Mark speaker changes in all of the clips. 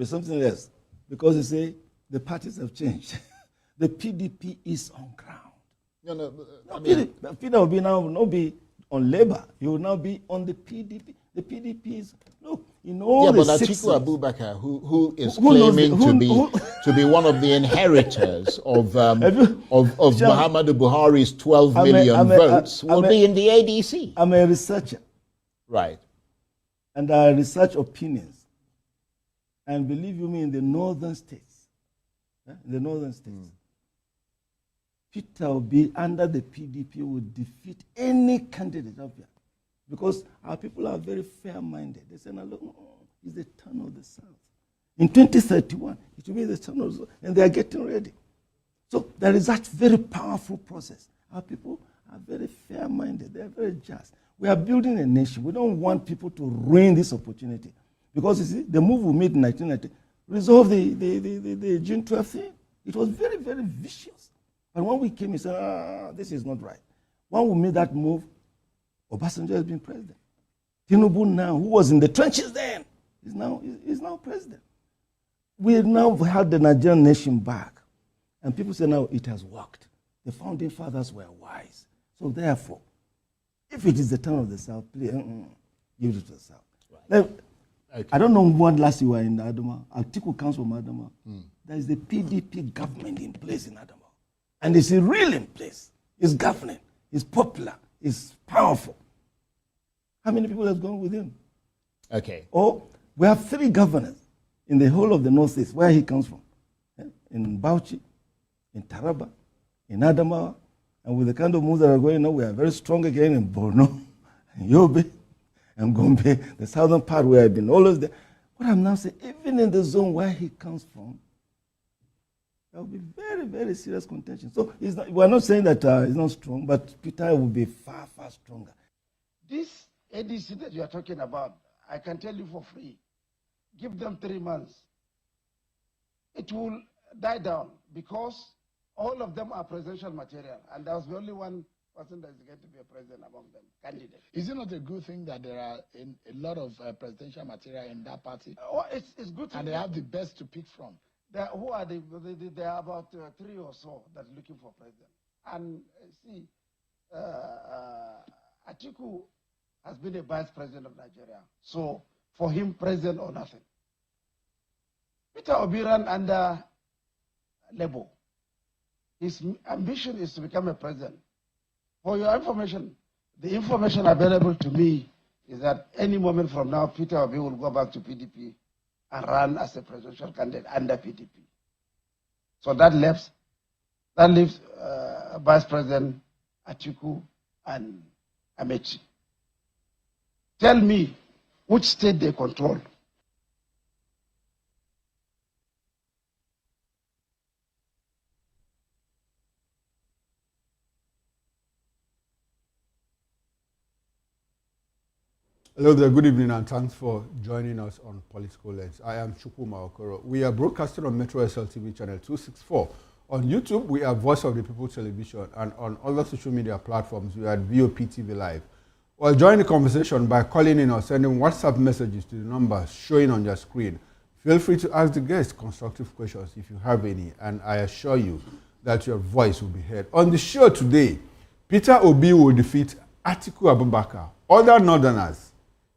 Speaker 1: be something else. Because you say the parties have changed. The PDP is on ground. Peter will now not be on Labour. He will now be on the PDP. The PDP is look in all the
Speaker 2: but Atiku Abubakar, who is claiming to be one of the inheritors of Muhammadu Buhari's 12 million votes, will be in the ADC.
Speaker 1: I'm a researcher,
Speaker 2: right?
Speaker 1: And I research opinions. And believe you me, in the northern states, Peter Obi under the PDP would defeat any candidate up here. Because our people are very fair-minded. They say, no, look, it's the turn of the South. In 2031, it will be the turn of the South, and they are getting ready. So there is that very powerful process. Our people are very fair-minded. They are very just. We are building a nation. We don't want people to ruin this opportunity. Because, you see, the move we made in 1990 resolved the June 12th thing. It was very, very vicious. And when we came, we said, this is not right. When we made that move, Obasanjo has been president. Tinubu now, who was in the trenches then, is now president. We now had the Nigerian nation back. And people say now it has worked. The founding fathers were wise. So therefore, if it is the turn of the South, please give it to the South. Right. Okay. I don't know when last you were in Adama. Atiku comes from Adama. There is the PDP government in place in Adama. And it's real in place. It's governing. It's popular. It's powerful. How many people have gone with him?
Speaker 2: Okay.
Speaker 1: Oh, we have 3 governors in the whole of the Northeast, where he comes from. In Bauchi, in Taraba, in Adamawa, and with the kind of moves that are going on, we are very strong again in Borno, in Yobe, and Gombe, the southern part where I've been always there. What I'm now saying, even in the zone where he comes from, there will be very, very serious contention. So we're not saying that he's not strong, but Peter will be far, far stronger.
Speaker 3: This ADC that you are talking about, I can tell you for free. Give them 3 months. It will die down because all of them are presidential material, and there's only one person that is going to be a president among them, candidate.
Speaker 4: Is it not a good thing that there are a lot of presidential material in that party?
Speaker 3: It's good.
Speaker 4: And they have the best to pick from.
Speaker 3: There are about 3 or so that are looking for president. And see, Atiku has been a vice president of Nigeria. So for him, president or nothing. Peter Obi ran under Labour. His ambition is to become a president. For your information, the information available to me is that any moment from now, Peter Obi will go back to PDP and run as a presidential candidate under PDP. So that leaves Vice President Atiku and Amechi. Tell me which state they control.
Speaker 5: Hello there, good evening, and thanks for joining us on Political Lens. I am Chukwuma Okoro. We are broadcasting on Metro SLTV channel 264. On YouTube, we are Voice of the People Television, and on other social media platforms, we are at VOP TV Live. Well, join the conversation by calling in or sending WhatsApp messages to the numbers showing on your screen. Feel free to ask the guests constructive questions if you have any, and I assure you that your voice will be heard. On the show today, Peter Obi will defeat Atiku Abubakar, other Northerners,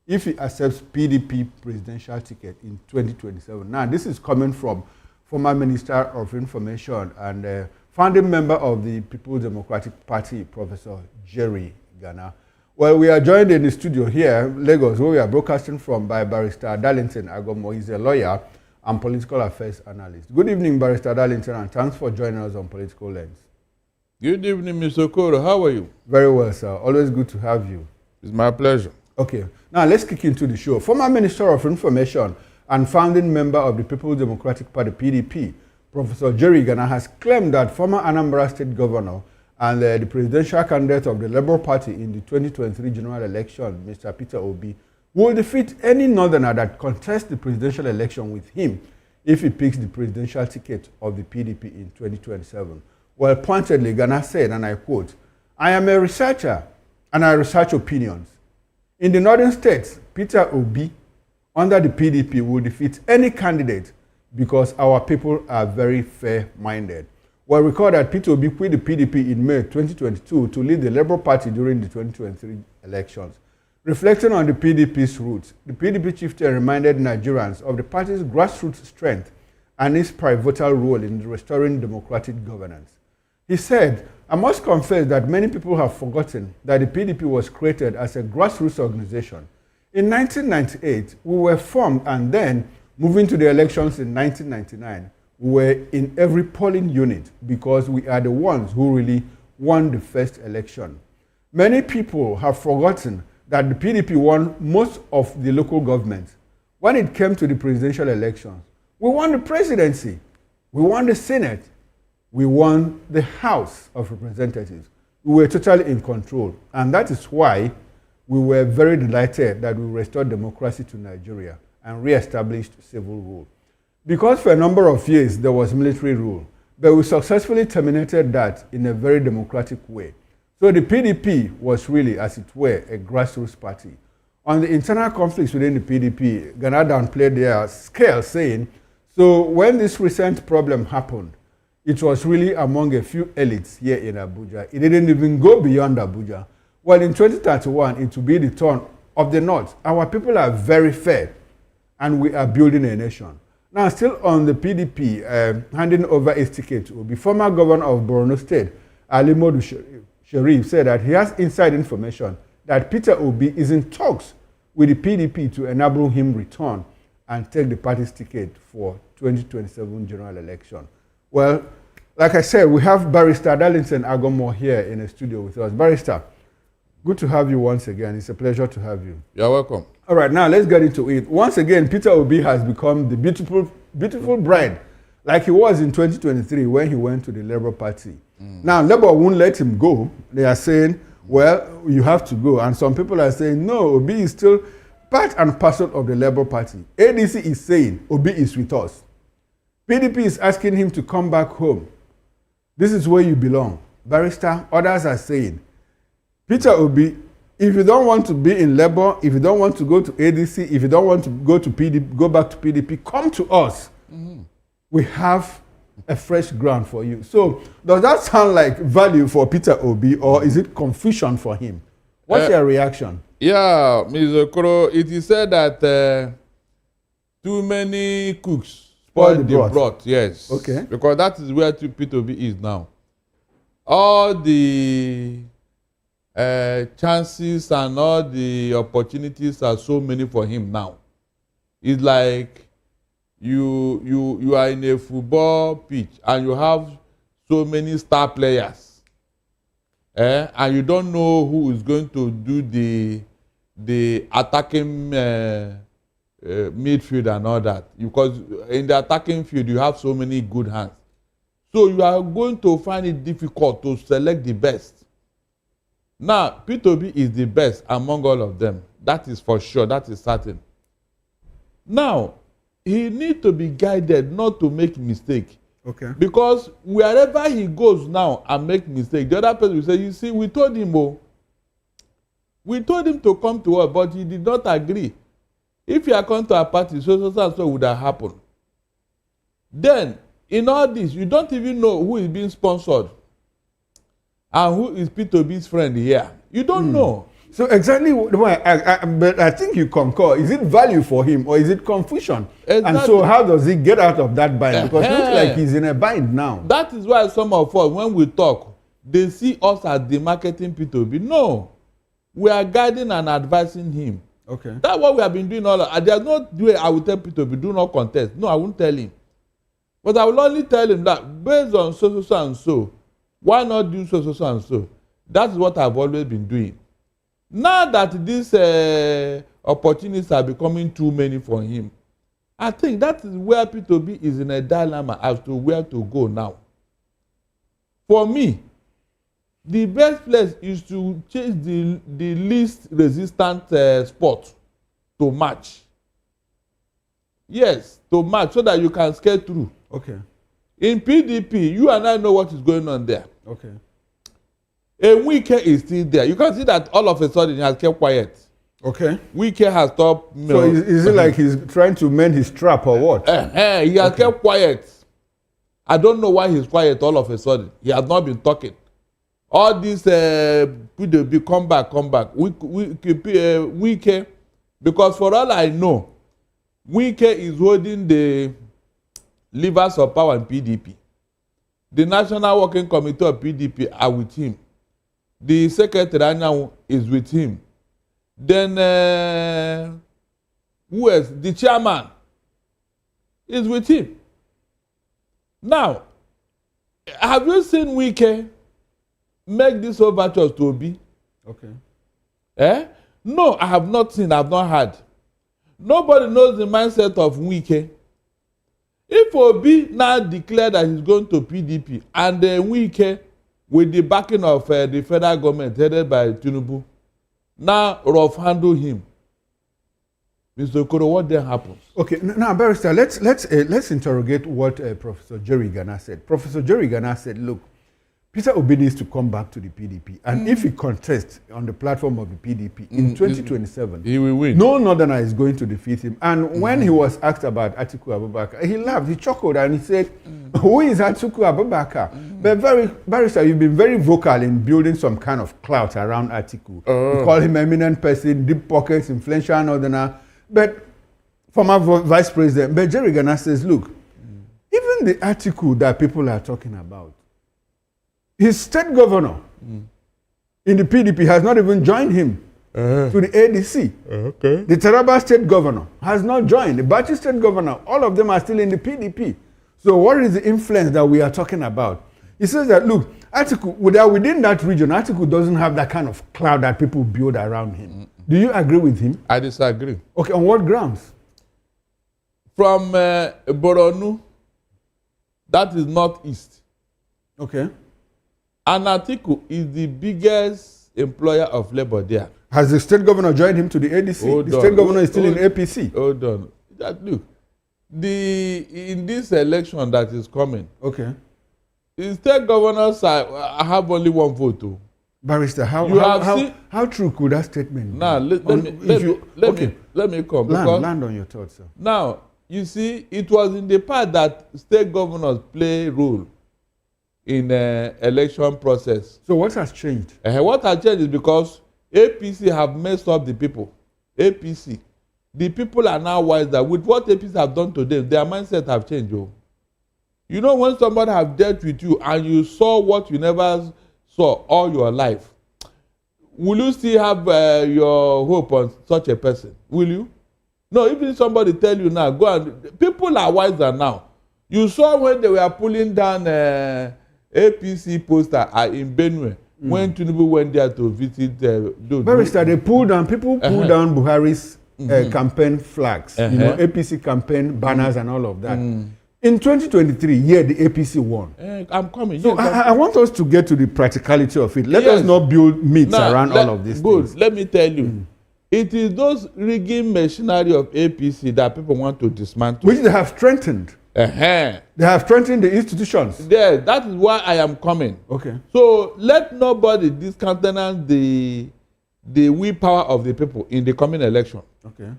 Speaker 5: if he accepts PDP presidential ticket in 2027. Now, this is coming from former Minister of Information and founding member of the People's Democratic Party, Professor Jerry Gana. Well, we are joined in the studio here, Lagos, where we are broadcasting from by Barrister Darlington Agomo. He's a lawyer and political affairs analyst. Good evening, Barrister Darlington, and thanks for joining us on Political Lens.
Speaker 6: Good evening, Mr. Okoro. How are you?
Speaker 5: Very well, sir. Always good to have you.
Speaker 6: It's my pleasure.
Speaker 5: Okay, now let's kick into the show. Former Minister of Information and founding member of the People's Democratic Party, PDP, Professor Jerry Gana, has claimed that former Anambra State Governor and the presidential candidate of the Labour Party in the 2023 general election, Mr. Peter Obi, will defeat any Northerner that contests the presidential election with him if he picks the presidential ticket of the PDP in 2027. Well, pointedly, Gana said, and I quote, "I am a researcher and I research opinions. In the northern states, Peter Obi under the PDP will defeat any candidate because our people are very fair-minded. Well, recall that Peter Obi quit the PDP in May 2022 to lead the Labour Party during the 2023 elections. Reflecting on the PDP's roots, the PDP chieftain reminded Nigerians of the party's grassroots strength and its pivotal role in restoring democratic governance. He said, "I must confess that many people have forgotten that the PDP was created as a grassroots organization. In 1998, we were formed, and then, moving to the elections in 1999, we were in every polling unit because we are the ones who really won the first election. Many people have forgotten that the PDP won most of the local governments. When it came to the presidential elections, we won the presidency, we won the Senate, we won the House of Representatives. We were totally in control, and that is why we were very delighted that we restored democracy to Nigeria and re-established civil rule. Because for a number of years there was military rule, but we successfully terminated that in a very democratic way. So the PDP was really, as it were, a grassroots party. On the internal conflicts within the PDP, Gana downplayed their scale, saying, so when this recent problem happened, it was really among a few elites here in Abuja. It didn't even go beyond Abuja. Well, in 2031, it will be the turn of the North. Our people are very fair, and we are building a nation. Now, still on the PDP, handing over its ticket to the former governor of Borno State, Ali Modu Sharif, said that he has inside information that Peter Obi is in talks with the PDP to enable him return and take the party's ticket for 2027 general election. Well, like I said, we have Barrister Darlington Agomor here in the studio with us. Barrister, good to have you once again. It's a pleasure to have you.
Speaker 6: You're welcome.
Speaker 5: All right, now let's get into it. Once again, Peter Obi has become the beautiful bride, like he was in 2023 when he went to the Labour Party. Now, Labour won't let him go. They are saying, well, you have to go. And some people are saying, no, Obi is still part and parcel of the Labour Party. ADC is saying, Obi is with us. PDP is asking him to come back home. This is where you belong. Barrister, others are saying, Peter Obi, if you don't want to be in Labour, if you don't want to go to ADC, if you don't want to go to PDP, go back to PDP, come to us. We have a fresh ground for you. So, does that sound like value for Peter Obi, or is it confusion for him? What's your reaction?
Speaker 6: Yeah, Mr. Okoro, it is said that too many cooks spoil the broth. Yes.
Speaker 5: Okay.
Speaker 6: Because that is where Peter Obi is now. All the chances and all the opportunities are so many for him now. It's like you are in a football pitch and you have so many star players, and you don't know who is going to do the attacking midfield and all that, because in the attacking field you have so many good hands, so you are going to find it difficult to select the best. Now, Peter Obi is the best among all of them. That is for sure. That is certain. Now, he needs to be guided not to make mistake.
Speaker 5: Okay.
Speaker 6: Because wherever he goes now and make mistake, the other person will say, you see, we told him to come to us, but he did not agree. If he had come to our party, so would have happened. Then, in all this, you don't even know who is being sponsored and who is Peter Obi's friend here. You don't know.
Speaker 5: So exactly, but I think you concur. Is it value for him, or is it confusion? Exactly. And so how does he get out of that bind? Because it looks like he's in a bind now.
Speaker 6: That is why some of us, when we talk, they see us as demarketing Peter Obi. No, we are guiding and advising him.
Speaker 5: Okay. That's
Speaker 6: what we have been doing all along. There's no way I will tell Peter Obi, do not contest. No, I won't tell him. But I will only tell him that based on so and so, why not do so and so? That is what I've always been doing. Now that these opportunities are becoming too many for him, I think that is where Peter Obi is in a dilemma as to where to go now. For me, the best place is to change the least resistant spot to match. Yes, to match so that you can scale through.
Speaker 5: Okay.
Speaker 6: In PDP, you and I know what is going on there.
Speaker 5: Okay.
Speaker 6: A Wike is still there. You can see that all of a sudden he has kept quiet.
Speaker 5: Okay.
Speaker 6: Wike has stopped.
Speaker 5: So is it like he's trying to mend his trap or what?
Speaker 6: He has kept quiet. I don't know why he's quiet all of a sudden. He has not been talking. All these PDP come back. Wike, because for all I know, Wike is holding the levers of power in PDP. The National Working Committee of PDP are with him. The secretary now is with him. Then who else? The chairman is with him. Now, have you seen Wike make these overtures to Obi?
Speaker 5: Okay.
Speaker 6: No, I have not seen, I have not heard. Nobody knows the mindset of Wike. If Obi now declare that he's going to PDP and Wike, with the backing of the federal government headed by Tinubu, now rough handle him, Mr. Okoro, what then happens?
Speaker 5: Okay, now, Barrister, let's interrogate what Professor Jerry Gana said. Professor Jerry Gana said, look, Peter Obi needs to come back to the PDP, and if he contests on the platform of the PDP in 2027,
Speaker 6: he will win.
Speaker 5: No Northerner is going to defeat him. And when he was asked about Atiku Abubakar, he laughed, he chuckled, and he said, who is Atiku Abubakar? But Barrister, you've been very vocal in building some kind of clout around Atiku. You call him eminent person, deep pockets, influential Northerner. But former vice president, but Jerry Gana says, look, even the Atiku that people are talking about, his state governor in the PDP has not even joined him to the ADC.
Speaker 6: Okay.
Speaker 5: The Taraba state governor has not joined. The Bauchi state governor, all of them are still in the PDP. So what is the influence that we are talking about? He says that, look, Atiku, within that region, Atiku doesn't have that kind of cloud that people build around him. Do you agree with him?
Speaker 6: I disagree.
Speaker 5: Okay, on what grounds?
Speaker 6: From Boronu, that is northeast.
Speaker 5: Okay.
Speaker 6: And Atiku is the biggest employer of labor there.
Speaker 5: Has the state governor joined him to the ADC? The state governor is still in APC.
Speaker 6: Hold on. Look, in this election that is coming,
Speaker 5: okay,
Speaker 6: the state governors have only one vote. Too.
Speaker 5: Barrister, how true could that statement be?
Speaker 6: Now, let me come.
Speaker 5: Land on your thoughts, sir.
Speaker 6: Now, you see, it was in the past that state governors play a role in election process.
Speaker 5: So what has changed?
Speaker 6: What has changed is because APC have messed up the people. APC. The people are now wiser. With what APC have done to them, their mindset have changed. Oh. You know, when somebody have dealt with you and you saw what you never saw all your life, will you still have your hope on such a person? Will you? No, even somebody tell you now, go and... People are wiser now. You saw when they were pulling down APC poster in Benue, when Tinubu went there to visit those.
Speaker 5: Barrister, they pulled down, people pulled down Buhari's campaign flags, you know, APC campaign banners and all of that. In 2023, the APC won.
Speaker 6: I'm coming.
Speaker 5: So I want us to get to the practicality of it. Let us not build myths around all of these things.
Speaker 6: Let me tell you. It is those rigging machinery of APC that people want to dismantle.
Speaker 5: Which they have strengthened. They have strengthened the institutions.
Speaker 6: Yeah, that is why I am coming.
Speaker 5: Okay.
Speaker 6: So let nobody discountenance the willpower of the people in the coming election.
Speaker 5: Okay.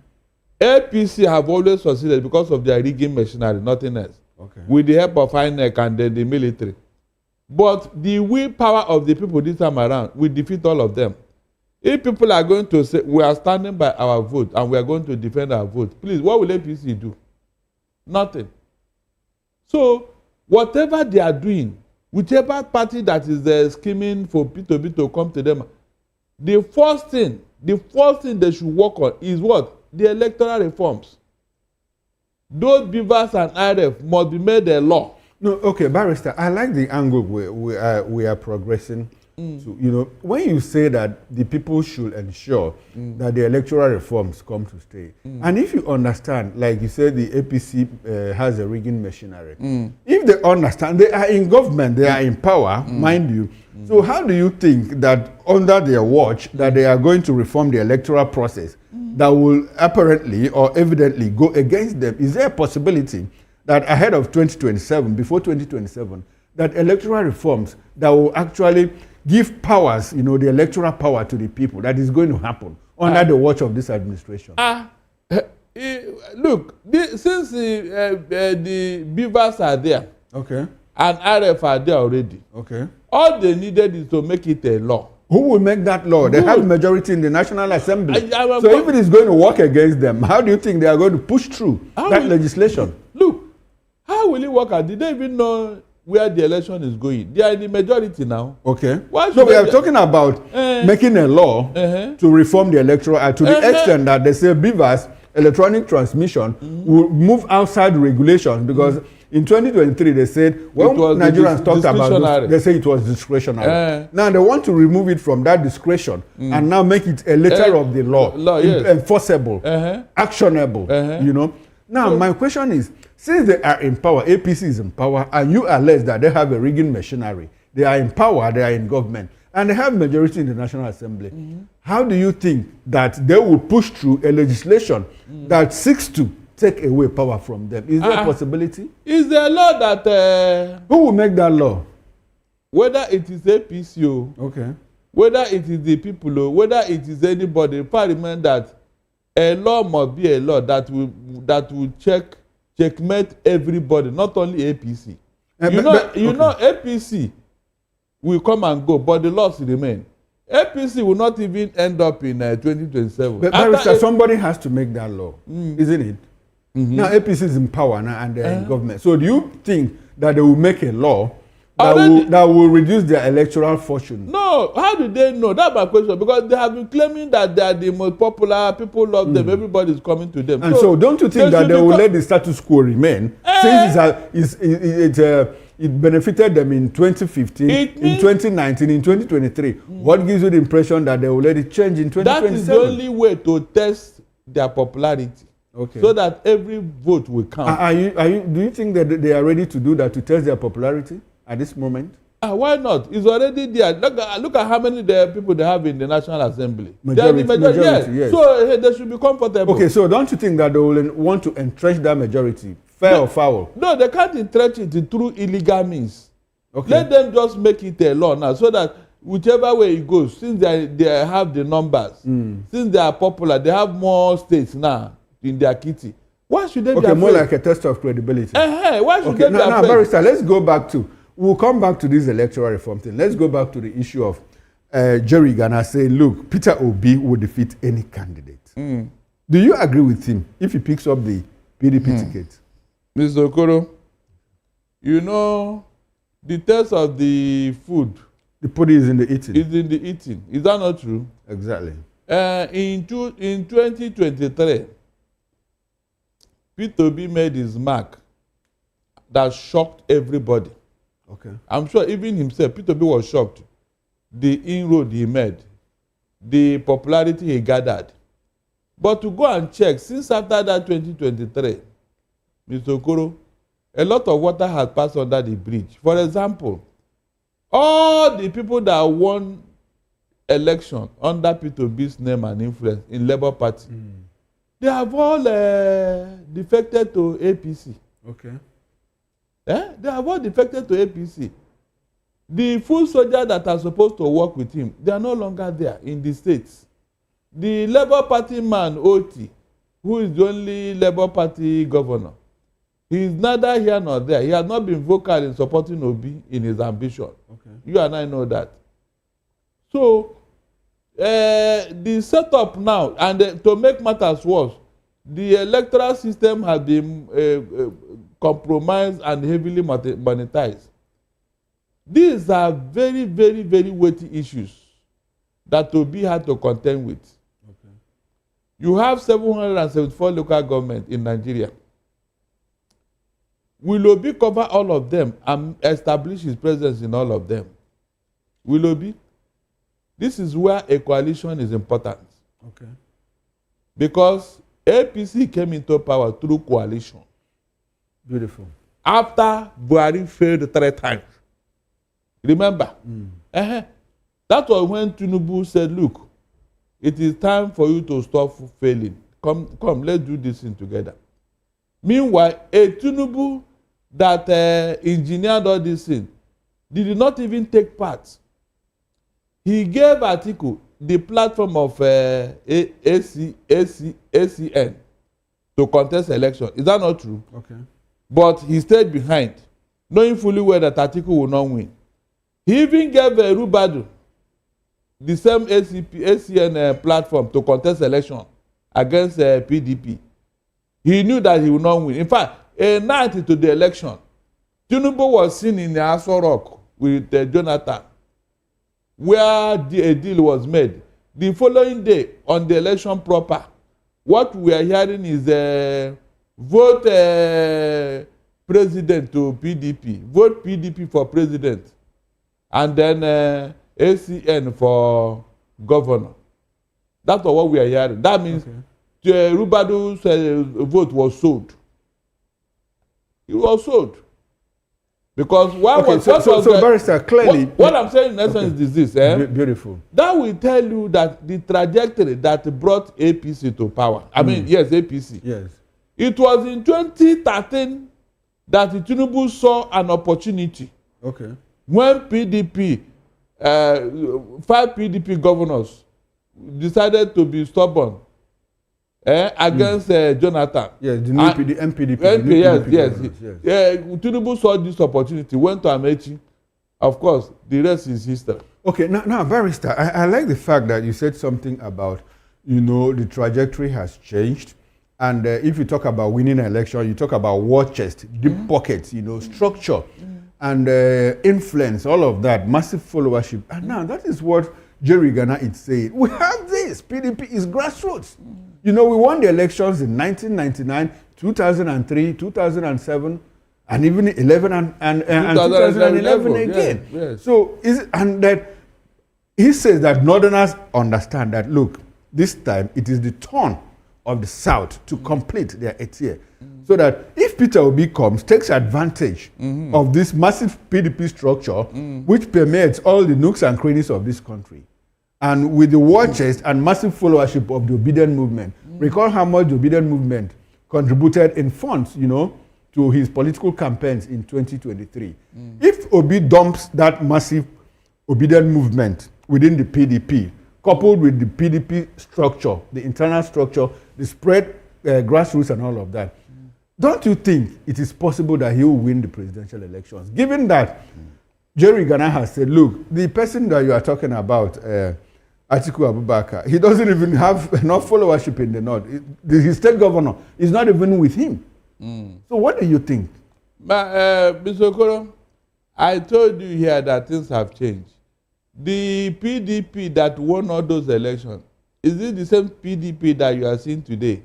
Speaker 6: APC have always succeeded because of their rigging machinery, nothing else.
Speaker 5: Okay.
Speaker 6: With the help of INEC and then the military. But the willpower of the people this time around will defeat all of them. If people are going to say, we are standing by our vote and we are going to defend our vote, please, what will APC do? Nothing. So, whatever they are doing, whichever party that is scheming for P2B to come to them, the first thing they should work on is what? The electoral reforms. Those beavers and IRF must be made a law.
Speaker 5: No, okay, Barrister, I like the angle we are progressing to. You know, when you say that the people should ensure that the electoral reforms come to stay, and if you understand, like you said, the APC has a rigging machinery. If they understand, they are in government, they are in power, mind you. So how do you think that under their watch that they are going to reform the electoral process that will apparently or evidently go against them? Is there a possibility that ahead of 2027, before 2027, that electoral reforms that will actually give powers, you know, the electoral power to the people, that is going to happen? under the watch of this administration?
Speaker 6: Look, since the beavers are there,
Speaker 5: okay,
Speaker 6: and RF are there already,
Speaker 5: okay,
Speaker 6: all they needed is to make it a law.
Speaker 5: Who will make that law? They have majority in the National Assembly. So if it is going to work against them, how do you think they are going to push through that legislation?
Speaker 6: Look, how will it work out? Did they even know where the election is going? They are in the majority now.
Speaker 5: Okay. So we are talking about making a law to reform the Electoral Act to the extent that they say beavers, electronic transmission will move outside regulations because in 2023 they said, well, Nigerians talked about this, they say it was discretionary. Now they want to remove it from that discretion and now make it a letter of the law, enforceable, actionable, you know. Now my question is, since they are in power, APC is in power, and you allege that they have a rigging machinery, they are in power, they are in government, and they have majority in the National Assembly, how do you think that they will push through a legislation that seeks to take away power from them? Is there a possibility?
Speaker 6: Is there a law that...
Speaker 5: who will make that law?
Speaker 6: Whether it is APC,
Speaker 5: okay,
Speaker 6: whether it is the people, whether it is anybody, parliament, that a law must be a law that will checkmate everybody, not only APC. You know, APC will come and go, but the laws remain. APC will not even end up in 2027.
Speaker 5: But somebody has to make that law, isn't it? Now APC is in power now and they're in government. So do you think that they will make a law that will reduce their electoral fortune?
Speaker 6: No. How do they know? That's my question. Because they have been claiming that they are the most popular, people love them, everybody is coming to them.
Speaker 5: And so don't you think that they will let the status quo remain? Since it benefited them in 2015, in 2019, in 2023. What gives you the impression that they will let it change in 2027?
Speaker 6: That is the only way to test their popularity. Okay. So that every vote will count.
Speaker 5: Do you think that they are ready to do that, to test their popularity at this moment?
Speaker 6: Why not? It's already there. Look at how many people they have in the National Assembly.
Speaker 5: Majority, yes.
Speaker 6: So they should be comfortable.
Speaker 5: Okay, so don't you think that they will want to entrench that majority, fair or foul?
Speaker 6: No, they can't entrench it through illegal means. Okay. Let them just make it a law now, so that whichever way it goes, since they have the numbers, since they are popular, they have more states now in their kitty. Why should they be afraid?
Speaker 5: More like a test of credibility.
Speaker 6: Why should they be afraid?
Speaker 5: Now, Barrister, let's go back to, we'll come back to this electoral reform thing. Let's go back to the issue of Jerry Gana saying, look, Peter Obi will defeat any candidate. Do you agree with him if he picks up the PDP ticket?
Speaker 6: Mr. Okoro, you know, the taste of the food...
Speaker 5: The pudding is in the eating.
Speaker 6: Is in the eating. Is that not true?
Speaker 5: Exactly.
Speaker 6: In 2023, Peter Obi made his mark that shocked everybody.
Speaker 5: Okay.
Speaker 6: I'm sure even himself, Peter Obi was shocked. The inroad he made, the popularity he gathered. But to go and check, since after that 2023, Mr. Okoro, a lot of water has passed under the bridge. For example, all the people that won election under Peter Obi's name and influence in Labour Party, they have all defected to APC.
Speaker 5: Okay.
Speaker 6: They have all defected to APC. The full soldiers that are supposed to work with him, they are no longer there in the states. The Labour Party man, Oti, who is the only Labour Party governor, he is neither here nor there. He has not been vocal in supporting Obi in his ambition. Okay. You and I know that. So, the setup now, and to make matters worse, the electoral system has been compromised and heavily monetized. These are very, very, very weighty issues that Obi had to contend with. Okay. You have 774 local governments in Nigeria. Will Obi cover all of them and establish his presence in all of them? Will Obi? This is where a coalition is important.
Speaker 5: Okay.
Speaker 6: Because APC came into power through coalition.
Speaker 5: Beautiful.
Speaker 6: After Buhari failed 3 times. Remember? That was when Tinubu said, look, it is time for you to stop failing. Come, let's do this thing together. Meanwhile, a Tinubu that engineered all this thing did not even take part. He gave Atiku the platform of ACN to contest election. Is that not true?
Speaker 5: Okay.
Speaker 6: But he stayed behind, knowing fully well that Atiku will not win. He even gave Rubadu the same ACN platform to contest election against PDP. He knew that he would not win. In fact, a night into the election, Tinubu was seen in the Aso Rock with Jonathan, where a deal was made. The following day, on the election proper, what we are hearing is vote president to PDP, vote PDP for president, and then ACN for governor. That's what we are hearing. That means Rubadu's vote was sold. It was sold. Because
Speaker 5: so Barrister, clearly
Speaker 6: what I'm saying in essence is this.
Speaker 5: Beautiful.
Speaker 6: That will tell you that the trajectory that brought APC to power. I mean, yes, APC.
Speaker 5: Yes.
Speaker 6: It was in 2013 that Tinubu saw an opportunity.
Speaker 5: Okay.
Speaker 6: When PDP, 5 PDP governors decided to be stubborn against Jonathan.
Speaker 5: Yes, the new MPDP.
Speaker 6: Yes. Tinubu saw this opportunity, went to Amechi. Of course, the rest is history.
Speaker 5: Okay, now Barrister, I like the fact that you said something about, the trajectory has changed. And if you talk about winning an election, you talk about war chest, deep pockets, structure, and influence, all of that, massive followership. And now that is what Jerry Gana is saying. We have this. PDP is grassroots. We won the elections in 1999, 2003, 2007, and even 11 and 2011 again.
Speaker 6: Yes.
Speaker 5: So that he says that Northerners understand that, look, this time it is the turn of the South to complete their 8th year. So that if Peter Obi comes, takes advantage of this massive PDP structure, which permeates all the nooks and crannies of this country, and with the war chest and massive followership of the obedient movement, recall how much the obedient movement contributed in funds, to his political campaigns in 2023. If Obi dumps that massive obedient movement within the PDP, coupled with the PDP structure, the internal structure, the spread grassroots and all of that, don't you think it is possible that he will win the presidential elections? Given that Jerry Gana has said, look, the person that you are talking about, Atiku Abubakar, he doesn't even have enough followership in the north. His state governor is not even with him. So what do you think?
Speaker 6: Mr. Okoro, I told you here that things have changed. The PDP that won all those elections, is it the same PDP that you are seeing today?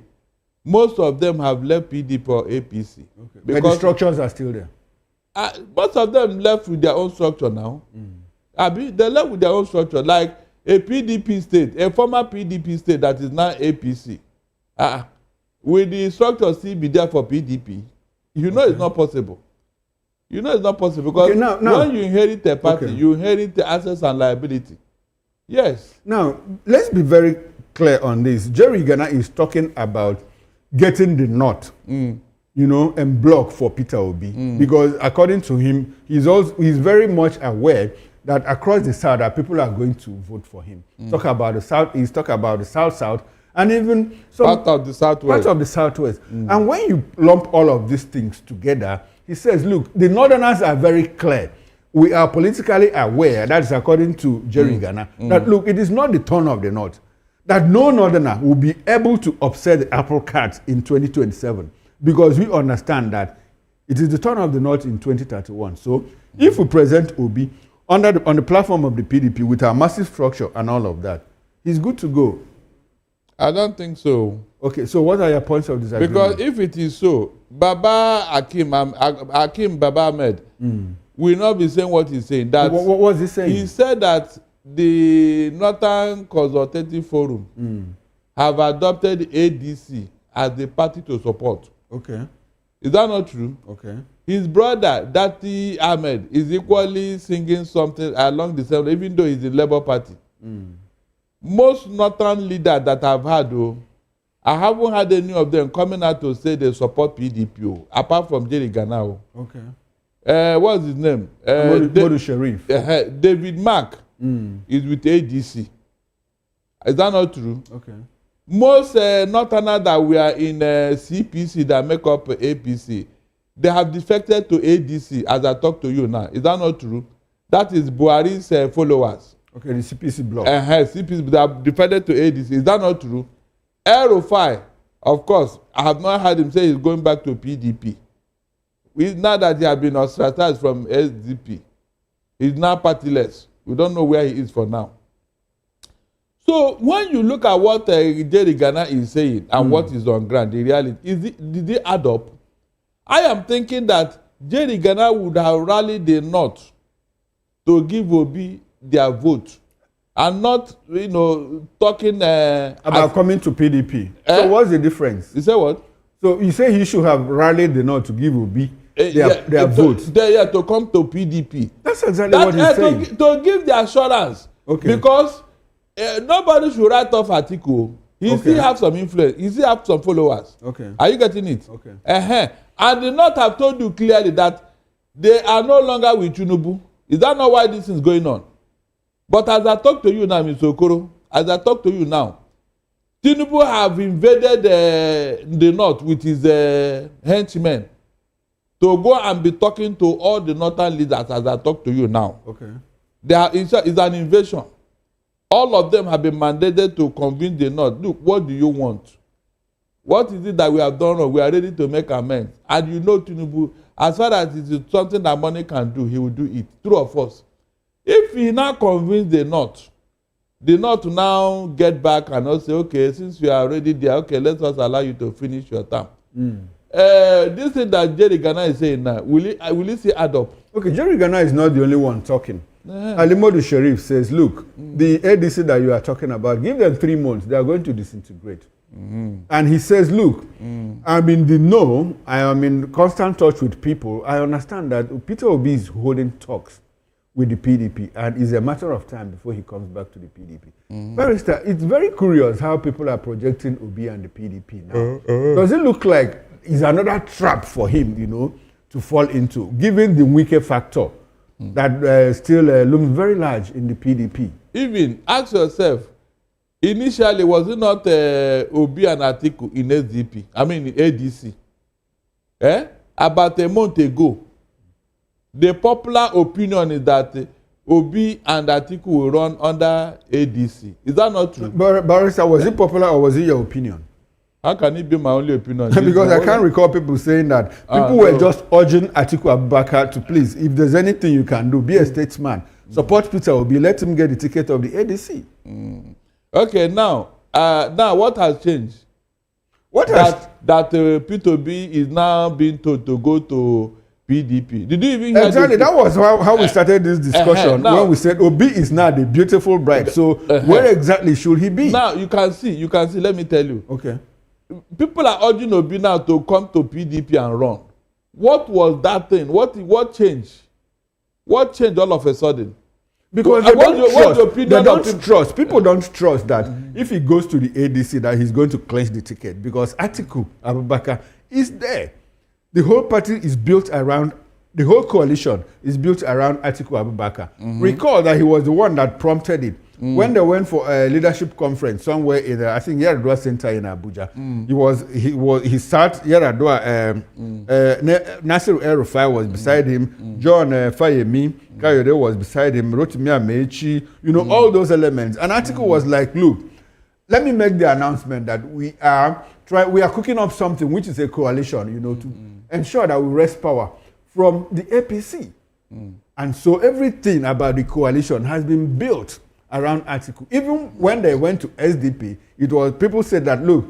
Speaker 6: Most of them have left PDP or APC.
Speaker 5: Okay. But the structures are still there.
Speaker 6: Most of them left with their own structure now. They left with their own structure, like a PDP state, a former PDP state that is now APC. Will the structure still be there for PDP? It's not possible. It's not possible because when you inherit a party, you inherit the assets and liability. Yes. Now,
Speaker 5: let's be very clear on this. Jerry Gana is talking about getting the North, and block for Peter Obi, because according to him, he's very much aware that across the South, that people are going to vote for him. Talk about the South East, talk about the South, and even
Speaker 6: part of the
Speaker 5: Southwest. And when you lump all of these things together, he says, look, the Northerners are very clear. We are politically aware, that is according to Jerry Gana, that look, it is not the turn of the North, that no Northerner will be able to upset the apple cart in 2027, because we understand that it is the turn of the North in 2031. So if we present Obi on the platform of the PDP with our massive structure and all of that, he's good to go.
Speaker 6: I don't think so.
Speaker 5: Okay, so what are your points of disagreement?
Speaker 6: Because if it is so, Hakim Baba Ahmed will not be saying what he's saying. That
Speaker 5: what was he saying?
Speaker 6: He said that the Northern Consultative Forum have adopted ADC as the party to support.
Speaker 5: Okay.
Speaker 6: Is that not true?
Speaker 5: Okay.
Speaker 6: His brother, Dati Ahmed, is equally singing something along the same, even though he's in Labour Party. Most Northern leaders that I've had, I haven't had any of them coming out to say they support PDP, apart from Jerry Gana.
Speaker 5: Okay.
Speaker 6: What's his name?
Speaker 5: Modu Sharif.
Speaker 6: David Mark is with ADC. Is that not true?
Speaker 5: Okay.
Speaker 6: Most northerners that were in CPC that make up APC, they have defected to ADC as I talk to you now. Is that not true? That is Buhari's followers.
Speaker 5: Okay, the CPC bloc.
Speaker 6: CPC, they have defected to ADC. Is that not true? Erupts, of course, I have not heard him say he's going back to PDP. Now that he has been ostracized from SDP, he's now partyless. We don't know where he is for now. So when you look at what Jerry Gana is saying and what is on ground, the reality, did it add up? I am thinking that Jerry Gana would have rallied the North to give Obi their vote and not, talking
Speaker 5: about coming to PDP. So what's the difference?
Speaker 6: You say what?
Speaker 5: So you say he should have rallied the North to give Obi their vote.
Speaker 6: To come to PDP.
Speaker 5: That's exactly what he's saying.
Speaker 6: To give the assurance. Okay. Because nobody should write off Atiku. He still have some influence. He still have some followers.
Speaker 5: Okay.
Speaker 6: Are you getting it?
Speaker 5: Okay.
Speaker 6: And the North have told you clearly that they are no longer with Tinubu. Is that not why this is going on? But as I talk to you now, Mr. Okoro, as I talk to you now, Tinubu have invaded the North with his henchmen to go and be talking to all the northern leaders as I talk to you now.
Speaker 5: Okay.
Speaker 6: It's an invasion. All of them have been mandated to convince the North, look, what do you want? What is it that we have done wrong? We are ready to make amends. And Tinubu, as far as it is something that money can do, he will do it. True of us. If he now convince the North now get back and not say, okay, since you are already there, okay, let us allow you to finish your term. This thing that Jerry Gana is saying now, will he say add up? Okay,
Speaker 5: Jerry Gana is not the only one talking. Alimodu Sharif says, look, the ADC that you are talking about, give them 3 months, they are going to disintegrate. And he says, look, I'm in the know, I am in constant touch with people. I understand that Peter Obi is holding talks with the PDP, and it's a matter of time before he comes back to the PDP. Barrister, it's very curious how people are projecting Obi and the PDP now. Does it look like it's another trap for him, to fall into, given the Wike factor that still looms very large in the PDP?
Speaker 6: Even ask yourself, initially, was it not Obi and Atiku in SDP? I mean, in ADC. About a month ago, the popular opinion is that Obi and Atiku will run under ADC. Is that not true?
Speaker 5: Barrister, was it popular or was it your opinion?
Speaker 6: How can it be my only opinion?
Speaker 5: Because I can't recall people saying that. People were just urging Atiku Abubakar to please, if there's anything you can do, be a statesman. Support Peter Obi, let him get the ticket of the ADC.
Speaker 6: Okay, now what has changed? That Peter Obi is now being told to go to PDP. Did you even hear
Speaker 5: exactly? That was how we started this discussion when we said Obi is now the beautiful bride. So where exactly should he be?
Speaker 6: Now you can see. Let me tell you.
Speaker 5: Okay.
Speaker 6: People are urging Obi now to come to PDP and run. What was that thing? What changed? What changed all of a sudden?
Speaker 5: Because they don't trust. People don't trust that if he goes to the ADC that he's going to clinch the ticket, because Atiku Abubakar is there. The whole party is built around, the whole coalition is built around Atiku Abubakar. Recall that he was the one that prompted it. When they went for a leadership conference somewhere in, I think, Yaradua Center in Abuja, he sat, Yaradua, Nasir El-Rufai was beside him, John Fayemi Kayode was beside him, Rotimi Amechi, all those elements. And Atiku was like, look, let me make the announcement that we are cooking up something which is a coalition, to ensure that we wrest power from the APC. And so everything about the coalition has been built around Atiku. Even when they went to SDP, people said that, look,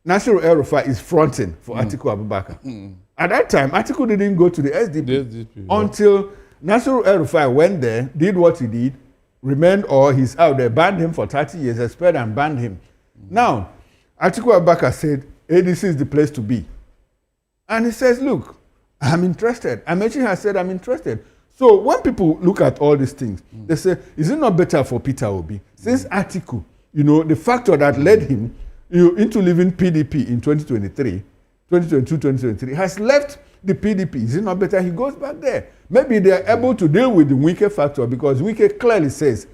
Speaker 5: Nasir El-Rufai is fronting for Atiku Abubakar. At that time, Atiku didn't go to the SDP until Nasir El-Rufai went there, did what he did, remained or he's out there, banned him for 30 years, expelled and banned him. Now, Atiku Abubakar said, ADC is the place to be. And he says, look, I'm interested. Amechi has said, I'm interested. So when people look at all these things, they say, is it not better for Peter Obi? Since Atiku, the factor that led him into leaving PDP in 2022, 2023, has left the PDP. Is it not better he goes back there? Maybe they are able to deal with the Wike factor, because Wike clearly says,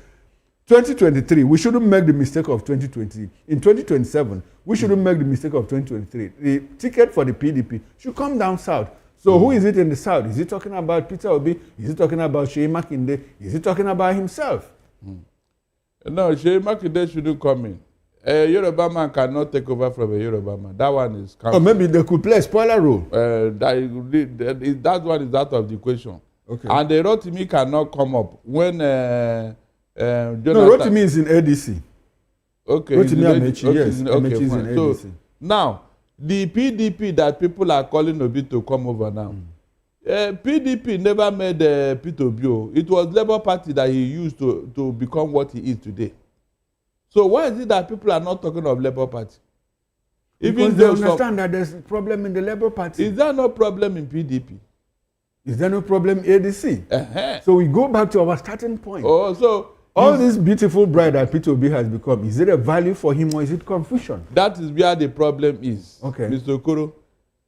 Speaker 5: 2023, we shouldn't make the mistake of 2020. In 2027, we shouldn't make the mistake of 2023. The ticket for the PDP should come down south. So who is it in the south? Is he talking about Peter Obi? Is he talking about Seyi Makinde? Is he talking about himself?
Speaker 6: No, Seyi Makinde shouldn't come in. A Yoruba man cannot take over from a Yoruba man. That one is...
Speaker 5: Or maybe they could play a spoiler role.
Speaker 6: That one is out of the equation.
Speaker 5: Okay.
Speaker 6: And the Rotimi cannot come up when... Jonathan,
Speaker 5: no, Rotimi is in ADC.
Speaker 6: Okay.
Speaker 5: Rotimi Amechi, yes. Amechi is in ADC.
Speaker 6: So, now, the PDP that people are calling Obi to come over now, PDP never made Peter Obi. It was Labour Party that he used to become what he is today. So why is it that people are not talking of Labour Party?
Speaker 5: Because they understand that there's a problem in the Labour Party.
Speaker 6: Is there no problem in PDP?
Speaker 5: Is there no problem in ADC? So we go back to our starting point.
Speaker 6: Oh, so
Speaker 5: all this beautiful bride that Peter Obi has become, is it a value for him or is it confusion?
Speaker 6: That is where the problem is,
Speaker 5: okay.
Speaker 6: Mr. Okoro.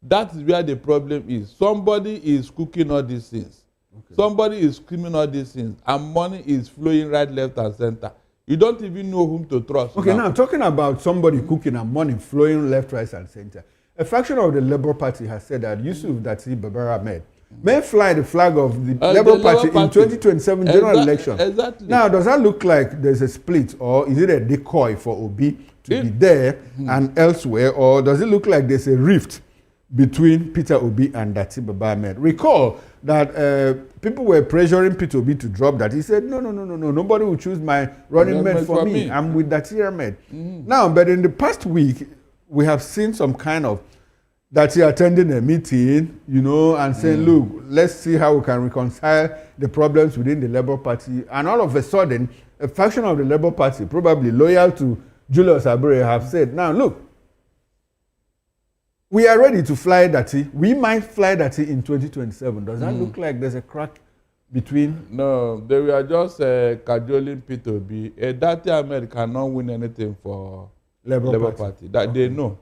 Speaker 6: That is where the problem is. Somebody is cooking all these things. Okay. Somebody is screaming all these things. And money is flowing right, left, and center. You don't even know whom to trust.
Speaker 5: Okay, now talking about somebody cooking and money flowing left, right, and center. A faction of the Labour Party has said that Yusuf Dati Babara may fly the flag of the Labour Party in 2027 general election.
Speaker 6: Exactly.
Speaker 5: Now, does that look like there's a split, or is it a decoy for Obi to be there and elsewhere, or does it look like there's a rift between Peter Obi and Dati Babara? Recall that people were pressuring Peter Obi to drop that. He said, no, nobody will choose my running mate for me. I'm with Dati Ahmed. Now, but in the past week, we have seen some kind of that he attending a meeting, you know, and saying, look, let's see how we can reconcile the problems within the Labour Party. And all of a sudden, a faction of the Labour Party, probably loyal to Julius Abure, have said, now look, we are ready to fly Dati. We might fly Dati in 2027. Does that look like there's a crack between?
Speaker 6: No, they were just cajoling Peter Obi. Dati Ahmed cannot win anything for Labour Party. That they know.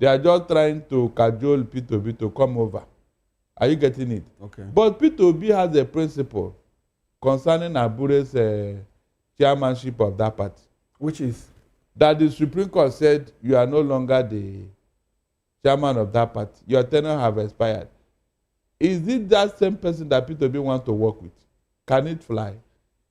Speaker 6: They are just trying to cajole Peter Obi to come over. Are you getting it?
Speaker 5: Okay.
Speaker 6: But Peter Obi has a principle concerning Abure's chairmanship of that party.
Speaker 5: Which is?
Speaker 6: That the Supreme Court said you are no longer the chairman of that party. Your tenure have expired. Is it that same person that Peter Obi wants to work with? Can it fly?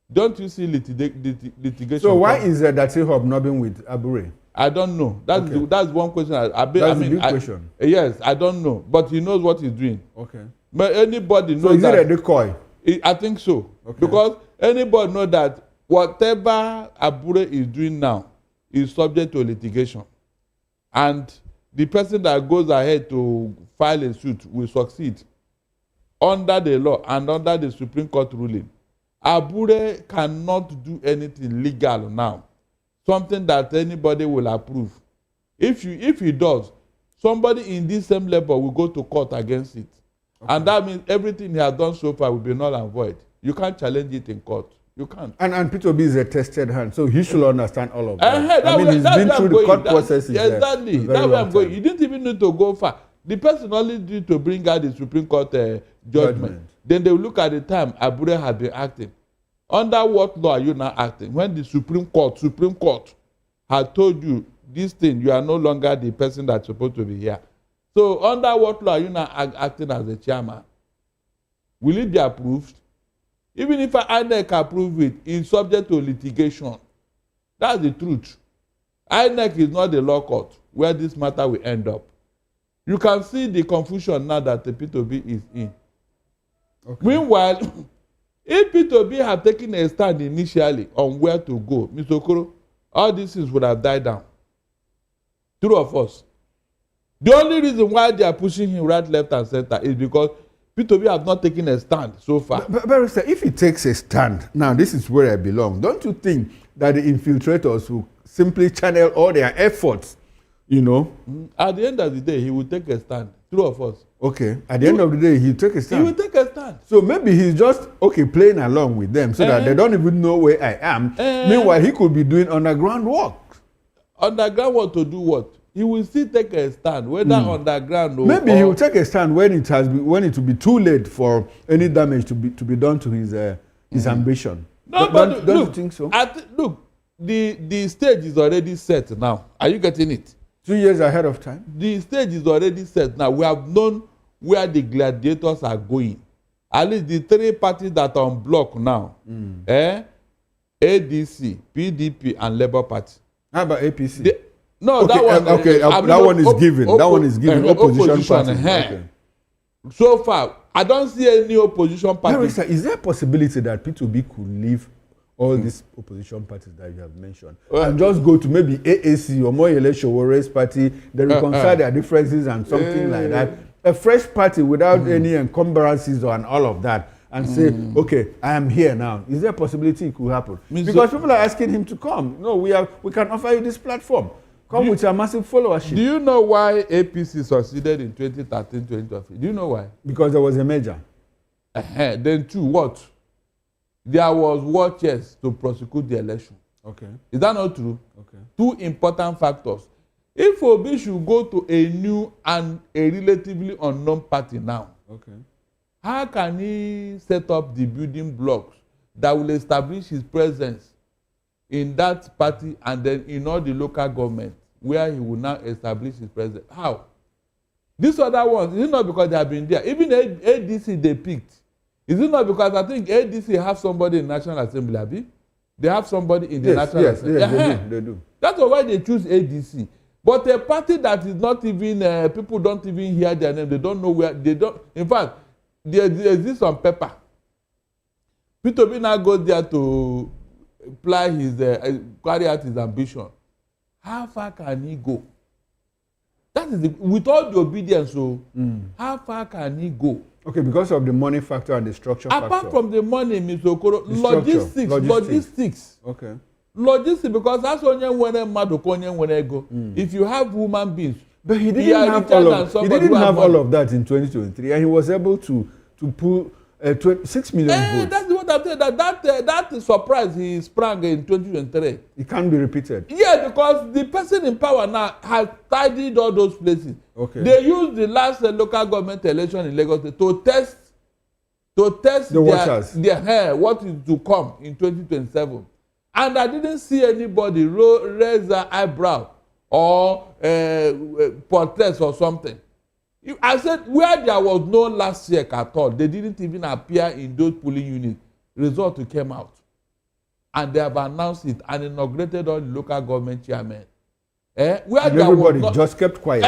Speaker 6: Don't you see litigation?
Speaker 5: So why is Dati hobnobbing with Abure?
Speaker 6: I don't know. That's one question.
Speaker 5: That's a big question.
Speaker 6: Yes, I don't know. But he knows what he's doing.
Speaker 5: Okay.
Speaker 6: But anybody knows
Speaker 5: that. So is it a decoy?
Speaker 6: I think so. Okay. Because anybody knows that whatever Abure is doing now is subject to litigation. And the person that goes ahead to file a suit will succeed under the law and under the Supreme Court ruling. Abure cannot do anything legal now. Something that anybody will approve. If he does, somebody in this same level will go to court against it. Okay. And that means everything he has done so far will be null and void. You can't challenge it in court. You can't.
Speaker 5: And Peter Obi is a tested hand, so he should understand all of that. He's been through the court processes.
Speaker 6: Exactly. That's where I'm going. You didn't even need to go far. The person only need to bring out the Supreme Court judgment. Then they will look at the time Abure has been acting. Under what law are you now acting? When the Supreme Court had told you this thing, you are no longer the person that's supposed to be here. So under what law are you now acting as the chairman? Will it be approved? Even if INEC approve it, it's subject to litigation. That's the truth. INEC is not the law court where this matter will end up. You can see the confusion now that the Peter Obi is in. Okay. Meanwhile, if Peter Obi had taken a stand initially on where to go, Mr. Okoro, all these things would have died down. True of us. The only reason why they are pushing him right, left, and center is because Peter Obi have not taken a stand so far.
Speaker 5: But Barrister, if he takes a stand, now this is where I belong, don't you think that the infiltrators will simply channel all their efforts, you know?
Speaker 6: At the end of the day, he will take a stand. True of us.
Speaker 5: Okay. At the end of the day, he'll take a stand.
Speaker 6: He will take a stand.
Speaker 5: So maybe he's just, playing along with them so that they don't even know where I am. Meanwhile, he could be doing underground work.
Speaker 6: Underground work to do what? He will still take a stand, whether underground or...
Speaker 5: Maybe he will take a stand when it will be too late for any damage to be done to his ambition.
Speaker 6: No, but
Speaker 5: don't
Speaker 6: look,
Speaker 5: you think so?
Speaker 6: Look, the stage is already set now. Are you getting it?
Speaker 5: 2 years ahead of time.
Speaker 6: The stage is already set now. We have known where the gladiators are going. At least the three parties that are on block now, ADC, PDP, and Labour Party.
Speaker 5: How about APC?
Speaker 6: That one.
Speaker 5: Okay, that one is given. That one is given. Opposition party.
Speaker 6: Okay. So far, I don't see any opposition party.
Speaker 5: Is there a possibility that P2B could leave all these opposition parties that you have mentioned and just go to maybe AAC or Moyele Showore's party, they reconcile their differences and something like that? A fresh party without any encumbrances and all of that, and say, okay, I am here now. Is there a possibility it could happen? Because people are asking him to come. No, we can offer you this platform. Come with a massive followership.
Speaker 6: Do you know why APC succeeded in 2013, 2012? Do you know why?
Speaker 5: Because there was a merger.
Speaker 6: Then two, what? There was war chest to prosecute the election.
Speaker 5: Okay.
Speaker 6: Is that not true?
Speaker 5: Okay.
Speaker 6: Two important factors. If Obi should go to a new and a relatively unknown party now,
Speaker 5: okay,
Speaker 6: how can he set up the building blocks that will establish his presence in that party and then in all the local government where he will now establish his presence? How? These other ones, is it not because they have been there? Even ADC they picked. Is it not because I think ADC have somebody in National Assembly, Abi? They have somebody in the National Assembly.
Speaker 5: Yes, they do.
Speaker 6: That's why they choose ADC. But a party that is not even, people don't even hear their name. They don't know where, they don't, in fact, there exists on paper. P2B now goes there to apply his, carry out his ambition. How far can he go? That is with all the obedience, so how far can he go?
Speaker 5: Okay, because of the money factor and the structure factor.
Speaker 6: Apart from the money, Mr. Okoro, logistics.
Speaker 5: Okay.
Speaker 6: Logistics, because that's only when ego. If you have human beings,
Speaker 5: but he didn't have all of that in 2023, and he was able to pull 6 million votes.
Speaker 6: That's what I'm saying. That surprise he sprang in 2023.
Speaker 5: It can't be repeated.
Speaker 6: Yeah, because the person in power now has tidied all those places.
Speaker 5: Okay.
Speaker 6: They used the last local government election in Lagos to test
Speaker 5: the waters.
Speaker 6: What is to come in 2027. And I didn't see anybody raise their eyebrow or protest or something. I said where there was no last year at all, they didn't even appear in those polling units. Result came out. And they have announced it and inaugurated all the local government chairmen. Where
Speaker 5: and everybody just kept quiet.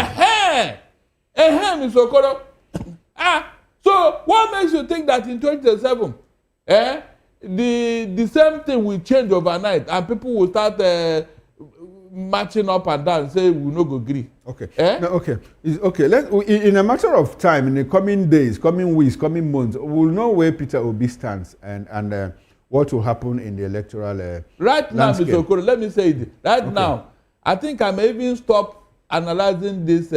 Speaker 6: Mr. Okoro. So what makes you think that in 2027, the same thing will change overnight and people will start marching up and down and say we no go agree?
Speaker 5: Okay. No, okay. In a matter of time, in the coming days, coming weeks, coming months, we'll know where Peter Obi stands and what will happen in the electoral
Speaker 6: right now,
Speaker 5: landscape.
Speaker 6: Mr. Okoro, let me say it. Right now, I think I may even stop analyzing this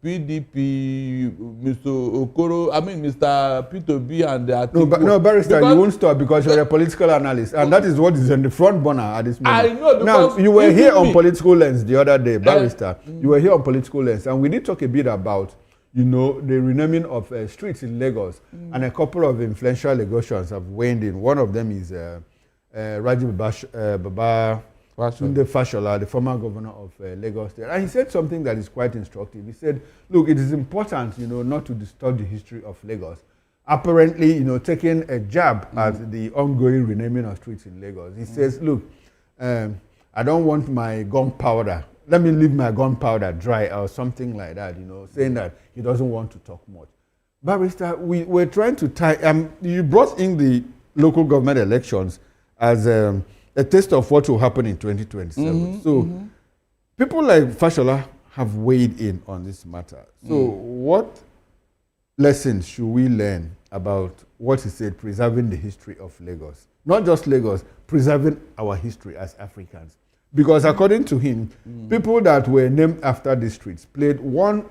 Speaker 6: PDP, Mr. Okoro, Mr. P2B and the Atiku.
Speaker 5: No, Barrister, you won't stop because you're a political analyst, and that is what is in the front burner at this moment.
Speaker 6: I know, because
Speaker 5: now, you were here on Political Lens the other day, Barrister. You were here on Political Lens, and we did talk a bit about, the renaming of streets in Lagos, and a couple of influential Lagosians have weighed in. One of them is Raji Baba Tunde Fashola, the former governor of Lagos State. And he said something that is quite instructive. He said, look, it is important, not to distort the history of Lagos. Apparently, taking a jab at the ongoing renaming of streets in Lagos. He says, look, I don't want my gunpowder. Let me leave my gunpowder dry or something like that, saying that he doesn't want to talk much. Barrister, we're trying to tie, you brought in the local government elections as a taste of what will happen in 2027. People like Fashola have weighed in on this matter. So what lessons should we learn about what he said, preserving the history of Lagos? Not just Lagos, preserving our history as Africans. Because according to him, people that were named after the streets played one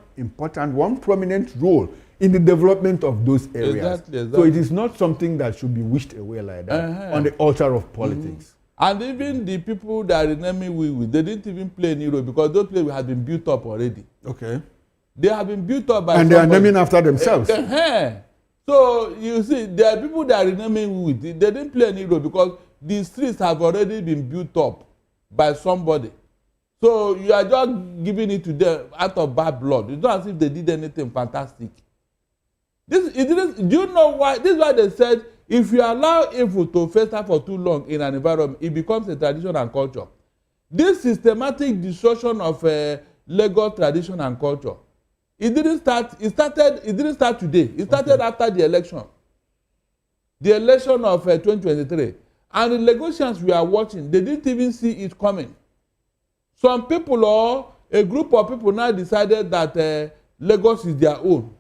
Speaker 5: prominent role in the development of those areas. Exactly. So it is not something that should be wished away like that on the altar of politics.
Speaker 6: And even the people that are renaming we, they didn't even play any role because those places had been built up already.
Speaker 5: Okay.
Speaker 6: They have been built up by
Speaker 5: and somebody. They are naming after themselves.
Speaker 6: So you see, there are people that are renaming with it. They didn't play any role because the streets have already been built up by somebody. So you are just giving it to them out of bad blood. It's not as if they did anything fantastic. Do you know why? This is why they said if you allow evil to fester for too long in an environment, it becomes a tradition and culture. This systematic destruction of Lagos tradition and culture, it didn't start today. It started after the election of 2023. And the Lagosians we are watching, they didn't even see it coming. Some people or a group of people now decided that Lagos is their own.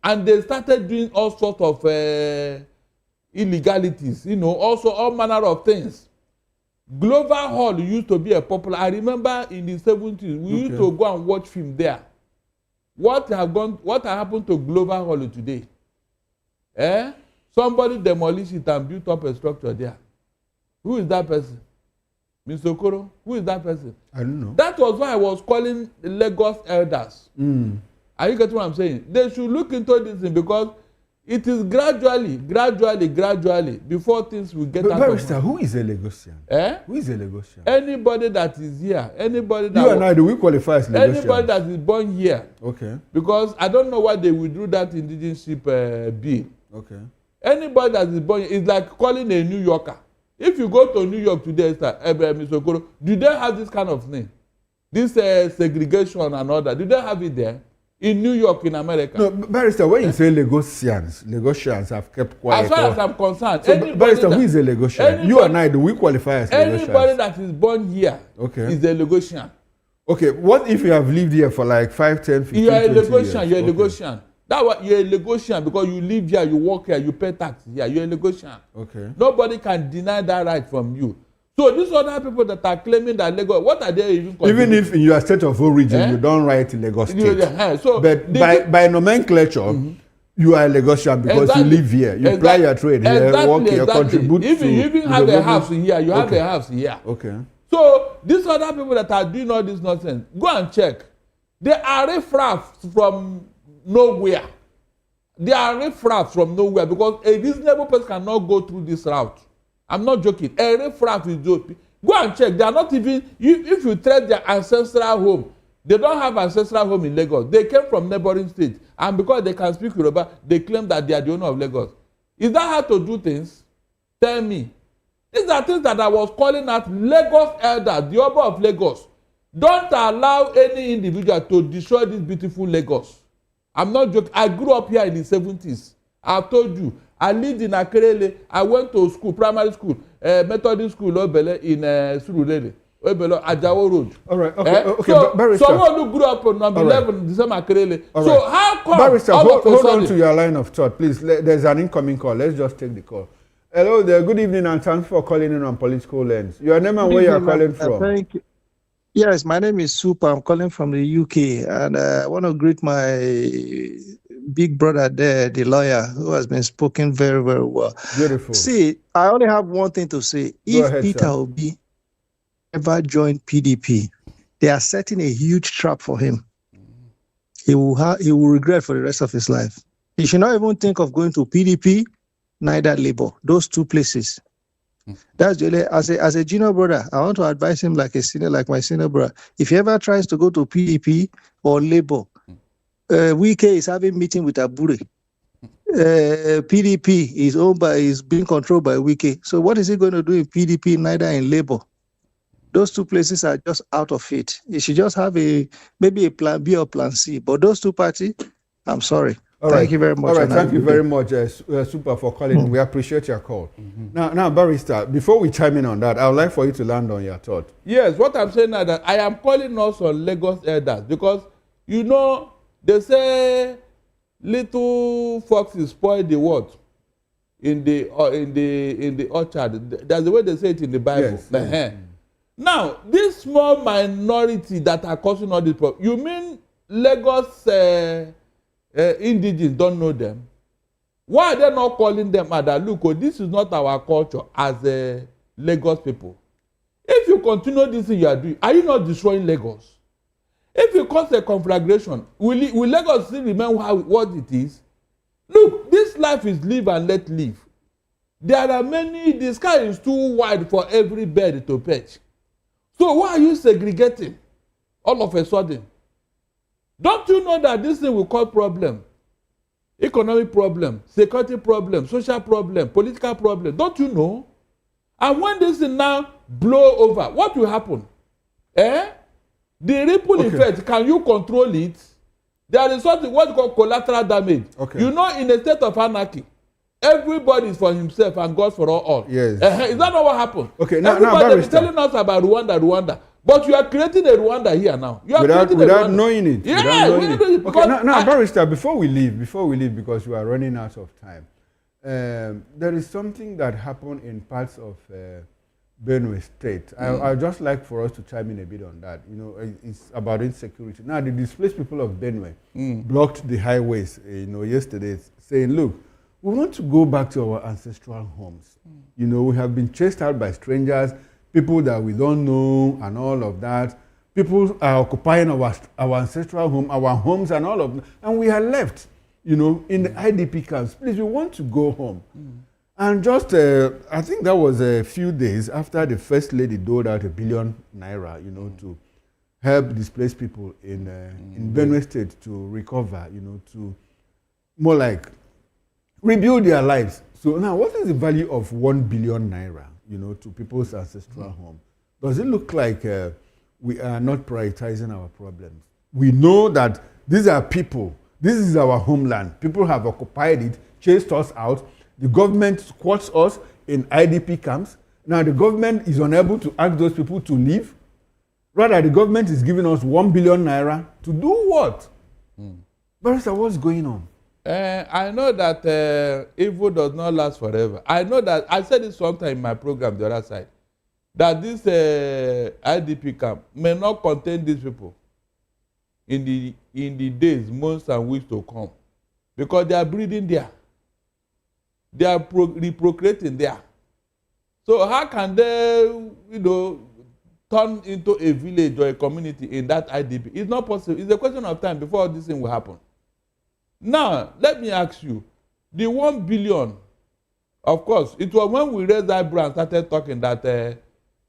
Speaker 6: And they started doing all sorts of illegalities, also all manner of things. Glover Hall used to be a popular. I remember in the 70s, we used to go and watch film there. What happened to Glover Hall today? Somebody demolished it and built up a structure there. Who is that person? Mr. Okoro, who is that person?
Speaker 5: I don't know.
Speaker 6: That was why I was calling Lagos elders. Are you getting what I'm saying? They should look into this thing because it is gradually, before things will get out of hand.
Speaker 5: Barrister, who is a Lagosian? Who is a Lagosian?
Speaker 6: Anybody that is here. Anybody that...
Speaker 5: You and I, do we qualify as Lagosian?
Speaker 6: Anybody that is born here.
Speaker 5: Okay.
Speaker 6: Because I don't know why they withdrew that indigenship bill.
Speaker 5: Okay.
Speaker 6: Anybody that is born here is like calling a New Yorker. If you go to New York today, Mr. Okoro, do they have this kind of thing? This segregation and all that, do they have it there? In New York, in America.
Speaker 5: No, Barrister, when you say Lagosians have kept quiet.
Speaker 6: As far as I'm concerned,
Speaker 5: so, Barrister, who is a Lagosian? You and I, do we qualify as Lagosians?
Speaker 6: Anybody that is born here is a Lagosian.
Speaker 5: Okay, what if you have lived here for like 5, 10, 15,
Speaker 6: you are a
Speaker 5: 20
Speaker 6: Lagosian,
Speaker 5: years?
Speaker 6: you're a Lagosian. That's what you're a Lagosian because you live here, you work here, you pay tax here. You're a Lagosian.
Speaker 5: Okay.
Speaker 6: Nobody can deny that right from you. So these other people that are claiming that Lagos, what are they even contributing?
Speaker 5: Even if in your state of origin you don't write Lagos State.
Speaker 6: So
Speaker 5: but by nomenclature, you are a Lagosian because you live here. You apply your trade here, work here, contribute
Speaker 6: to... You even have a house here, you have a house here.
Speaker 5: Okay.
Speaker 6: So these other people that are doing all this nonsense, go and check. They are riffraff from nowhere. They are riffraff from nowhere because a reasonable person cannot go through this route. I'm not joking. A riffraff is joking. Go and check. They are not even, if you tread their ancestral home, they don't have ancestral home in Lagos. They came from neighboring states. And because they can speak Yoruba, they claim that they are the owner of Lagos. Is that how to do things? Tell me. These are things that I was calling out Lagos elders, the Oba of Lagos. Don't allow any individual to destroy this beautiful Lagos. I'm not joking. I grew up here in the 70s. I've told you. I lived in Akerele. I went to school, primary school, Methodist school, Obele, in Surulere, Obele, Ajawo Road.
Speaker 5: All right, okay.
Speaker 6: So,
Speaker 5: Barrister.
Speaker 6: Someone who grew up on number 11, December Akerele. So, how come?
Speaker 5: Barrister, hold on to your line of thought, please. There's an incoming call. Let's just take the call. Hello there. Good evening, and thanks for calling in on Political Lens. Your name and where you are calling from?
Speaker 7: Thank you. Yes, my name is Super. I'm calling from the UK, and I want to greet my big brother there, the lawyer, who has been spoken very, very well.
Speaker 5: Beautiful.
Speaker 7: See, I only have one thing to say. If Peter Obi ever joined PDP, they are setting a huge trap for him. He will regret for the rest of his life. He should not even think of going to PDP, neither Labour. Those two places. That's really, as a junior brother, I want to advise him like my senior brother. If he ever tries to go to PDP or Labour, Wike is having meeting with Abure. PDP is being controlled by Wike. So what is he going to do in PDP, neither in Labour? Those two places are just out of it. He should just have maybe a plan B or plan C. But those two parties, I'm sorry. Thank you very much.
Speaker 5: All right, thank you very much, Super, for calling. We appreciate your call. Now, Barrister, before we chime in on that, I would like for you to land on your thought.
Speaker 6: Yes, what I'm saying now that I am calling us on Lagos elders because, they say little foxes spoil the what in the orchard. That's the way they say it in the Bible. Yes. Now, this small minority that are causing all this problem, you mean Lagos indigenes don't know them? Why are they not calling them that look, this is not our culture as Lagos people? If you continue this thing you are doing, are you not destroying Lagos? If you cause a conflagration, will Lagos still remain what it is? Look, this life is live and let live. There are many, the sky is too wide for every bird to perch. So why are you segregating all of a sudden? Don't you know that this thing will cause problem? Economic problem, security problem, social problem, political problem. Don't you know? And when this thing now blow over, what will happen? The ripple effect, can you control it? There is something what you call collateral damage. You know, in a state of anarchy, everybody is for himself and God for all.
Speaker 5: Yes.
Speaker 6: Is that not what happened?
Speaker 5: Everybody
Speaker 6: is telling us about Rwanda. But you are creating a Rwanda here now. You are
Speaker 5: without knowing it.
Speaker 6: Yeah,
Speaker 5: Barrister, before we leave, because we are running out of time, there is something that happened in parts of Benue State. I'd just like for us to chime in a bit on that. You know, it's about insecurity. Now, the displaced people of Benue blocked the highways, yesterday, saying, look, we want to go back to our ancestral homes. You know, we have been chased out by strangers, people that we don't know and all of that. People are occupying our ancestral home, our homes and all of that. And we are left, in the IDP camps. Please, we want to go home. And just, I think that was a few days after the First Lady doled out ₦1 billion, to help displaced people in Benue State to recover, to more like rebuild their lives. So now, what is the value of ₦1 billion, to people's ancestral home? Does it look like we are not prioritizing our problems? We know that these are people. This is our homeland. People have occupied it, chased us out. The government squats us in IDP camps. Now the government is unable to ask those people to leave. Rather, the government is giving us ₦1 billion to do what? Barrister, what's going on?
Speaker 6: I know that evil does not last forever. I know that, I said this sometime in my program, the other side, that this IDP camp may not contain these people in the days, months, and weeks to come, because they are breeding there. They are reprocreating there. So how can they, turn into a village or a community in that IDP? It's not possible. It's a question of time before this thing will happen. Now, let me ask you, the 1 billion, of course, it was when we raised eyebrow and started talking that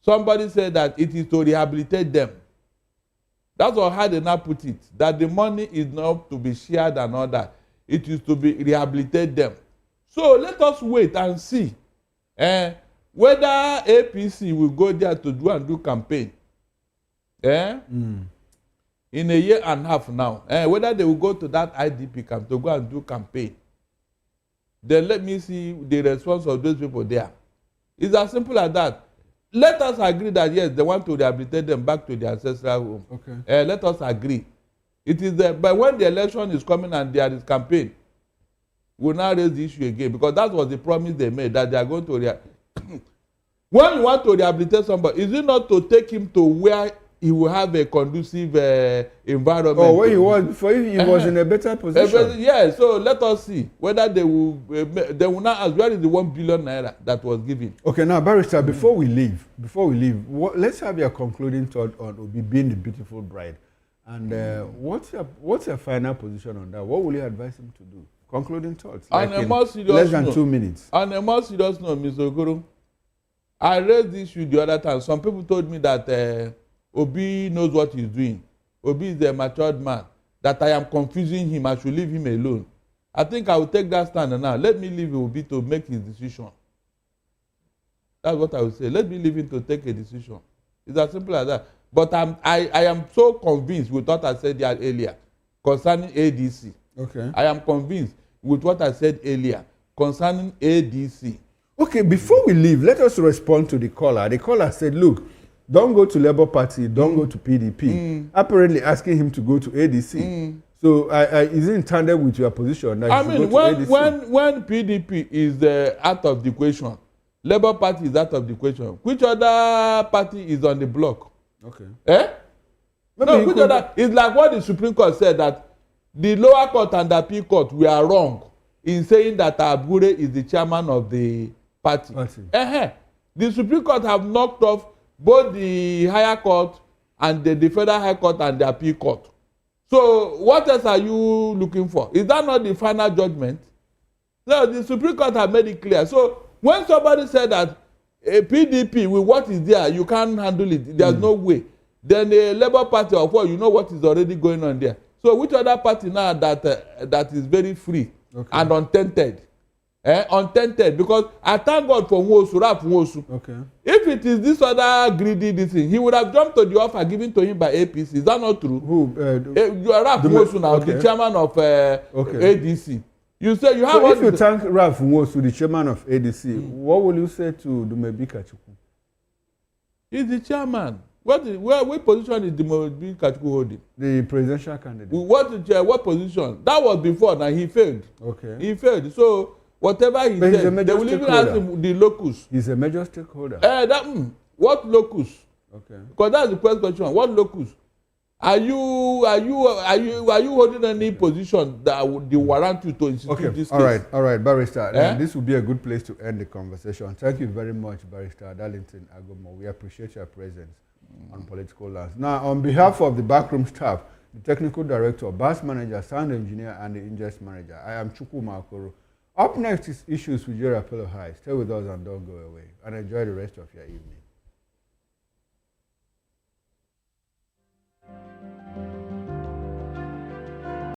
Speaker 6: somebody said that it is to rehabilitate them. That's how they now put it, that the money is not to be shared and all that. It is to be rehabilitate them. So let us wait and see whether APC will go there to do campaign. In a year and a half now, whether they will go to that IDP camp to go and do campaign. Then let me see the response of those people there. It's as simple as that. Let us agree that yes, they want to rehabilitate them back to their ancestral home.
Speaker 5: Okay.
Speaker 6: Let us agree. It is but when the election is coming and there is campaign, we'll now raise the issue again, because that was the promise they made, that they are going to when you want to rehabilitate somebody, is it not to take him to where he will have a conducive environment?
Speaker 5: Oh, where he was before, he was in a better position.
Speaker 6: Yeah, so let us see whether they will now ask, where is the ₦1 billion that was given?
Speaker 5: Okay, now Barrister, before we leave, let's have your concluding thought on Obi being the beautiful bride. And what's your final position on that? What will you advise him to do? Concluding thoughts.
Speaker 6: On a more serious
Speaker 5: less than 2 minutes.
Speaker 6: On a more serious note, Mr. Okoro, I raised this issue the other time. Some people told me that Obi knows what he's doing. Obi is a matured man. That I am confusing him. I should leave him alone. I think I will take that stand now. Let me leave Obi to make his decision. That's what I would say. Let me leave him to take a decision. It's as simple as that. But I am so convinced with what I said earlier concerning ADC.
Speaker 5: Okay.
Speaker 6: I am convinced with what I said earlier concerning ADC.
Speaker 5: Okay, before we leave, let us respond to the caller. The caller said, look, don't go to Labour Party, don't go to PDP. Apparently asking him to go to ADC. So is it in tandem with your position? That
Speaker 6: I mean, when PDP is out of the equation, Labour Party is out of the equation, which other party is on the block?
Speaker 5: Okay.
Speaker 6: No, which other? It's like what the Supreme Court said, that the lower court and the appeal court were wrong in saying that Abure is the chairman of the party. The Supreme Court have knocked off both the higher court and the federal high court and the appeal court. So what else are you looking for? Is that not the final judgment? So the Supreme Court have made it clear. So when somebody said that a PDP with what is there, you can't handle it, there's no way. Then the Labour Party of what, you know what is already going on there. So which other party now that is very free and untainted? Untainted, because I thank God for Nwosu. Okay. If it is this other greedy thing, he would have jumped to the offer given to him by APC. Is that not true?
Speaker 5: Who?
Speaker 6: Ralph Nwosu now, the chairman of ADC. You say you have.
Speaker 5: So if you thank Ralph Nwosu, the chairman of ADC, what will you say to Nnamdi Kanu?
Speaker 6: He's the chairman. What position is Nnamdi Kanu holding?
Speaker 5: The presidential candidate.
Speaker 6: What position? That was before. Now he failed.
Speaker 5: Okay.
Speaker 6: He failed. So whatever he said, they will even ask him the locus.
Speaker 5: He's a major stakeholder.
Speaker 6: What locus?
Speaker 5: Okay.
Speaker 6: Because that's the first question. What locus? Are you holding any position that would warrant you to institute this case?
Speaker 5: All right, Barrister. This would be a good place to end the conversation. Thank you very much, Barrister Darlington Agomo. We appreciate your presence on Political Lands. Now, on behalf of the backroom staff, the technical director, bus manager, sound engineer, and the ingest manager, I am Chukwuma Okoro. Up next is Issues with Jera Pello High. Stay with us and don't go away. And enjoy the rest of your evening.